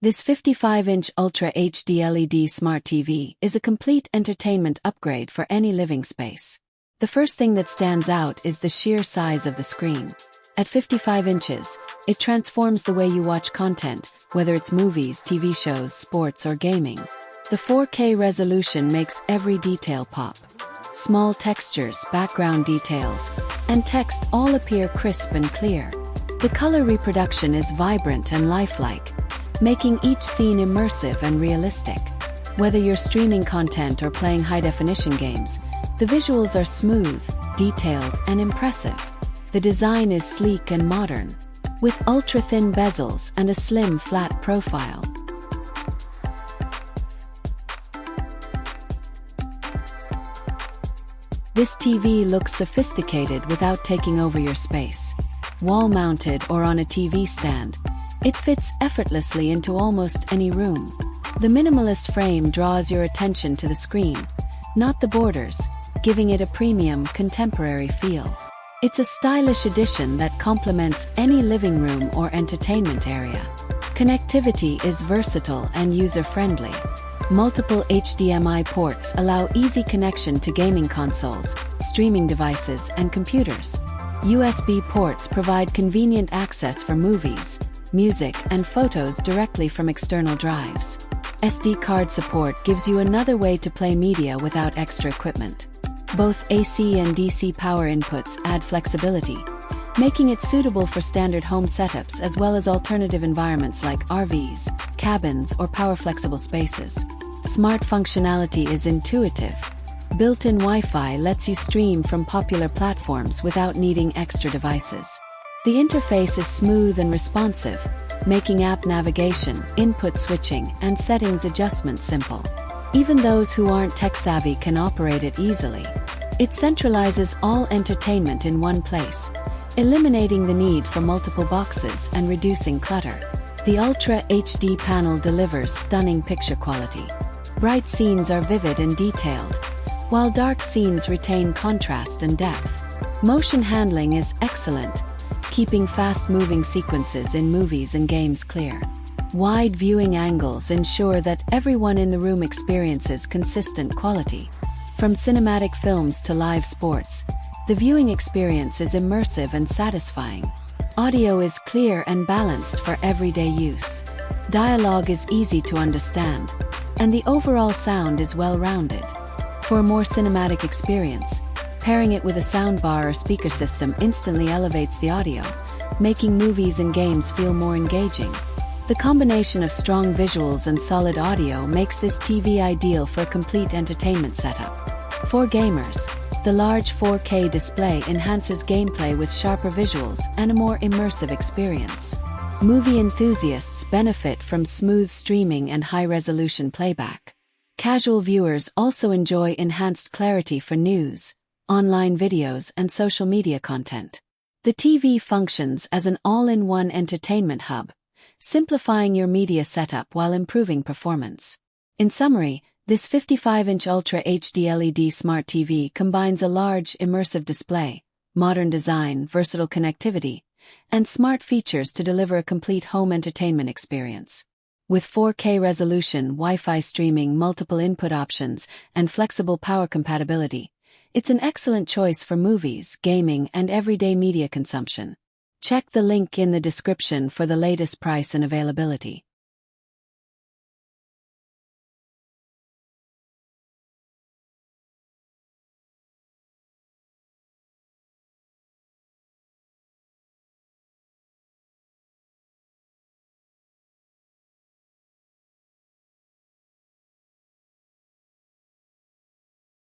This 55-inch Ultra HD LED Smart TV is a complete entertainment upgrade for any living space. The first thing that stands out is the sheer size of the screen. At 55 inches, it transforms the way you watch content, whether it's movies, TV shows, sports, or gaming. The 4K resolution makes every detail pop. Small textures, background details, and text all appear crisp and clear. The color reproduction is vibrant and lifelike, making each scene immersive and realistic. Whether you're streaming content or playing high-definition games, the visuals are smooth, detailed, and impressive. The design is sleek and modern, with ultra-thin bezels and a slim, flat profile. This TV looks sophisticated without taking over your space. Wall-mounted or on a TV stand, it fits effortlessly into almost any room. The minimalist frame draws your attention to the screen, not the borders, giving it a premium, contemporary feel. It's a stylish addition that complements any living room or entertainment area. Connectivity is versatile and user-friendly. Multiple HDMI ports allow easy connection to gaming consoles, streaming devices, and computers. USB ports provide convenient access for movies, music, and photos directly from external drives. SD card support gives you another way to play media without extra equipment. Both AC and DC power inputs add flexibility, making it suitable for standard home setups as well as alternative environments like RVs, cabins, or power-flexible spaces. Smart functionality is intuitive. Built-in Wi-Fi lets you stream from popular platforms without needing extra devices. The interface is smooth and responsive, making app navigation, input switching, and settings adjustments simple. Even those who aren't tech-savvy can operate it easily. It centralizes all entertainment in one place, eliminating the need for multiple boxes and reducing clutter. The Ultra HD panel delivers stunning picture quality. Bright scenes are vivid and detailed, while dark scenes retain contrast and depth. Motion handling is excellent, keeping fast-moving sequences in movies and games clear. Wide viewing angles ensure that everyone in the room experiences consistent quality. From cinematic films to live sports, the viewing experience is immersive and satisfying. Audio is clear and balanced for everyday use. Dialogue is easy to understand, and the overall sound is well-rounded. For a more cinematic experience, pairing it with a soundbar or speaker system instantly elevates the audio, making movies and games feel more engaging. The combination of strong visuals and solid audio makes this TV ideal for a complete entertainment setup. For gamers, the large 4K display enhances gameplay with sharper visuals and a more immersive experience. Movie enthusiasts benefit from smooth streaming and high-resolution playback. Casual viewers also enjoy enhanced clarity for news, online videos, and social media content. The TV functions as an all-in-one entertainment hub, simplifying your media setup while improving performance. In summary, this 55-inch Ultra HD LED Smart TV combines a large, immersive display, modern design, versatile connectivity, and smart features to deliver a complete home entertainment experience. With 4K resolution, Wi-Fi streaming, multiple input options, and flexible power compatibility, it's an excellent choice for movies, gaming, and everyday media consumption. Check the link in the description for the latest price and availability.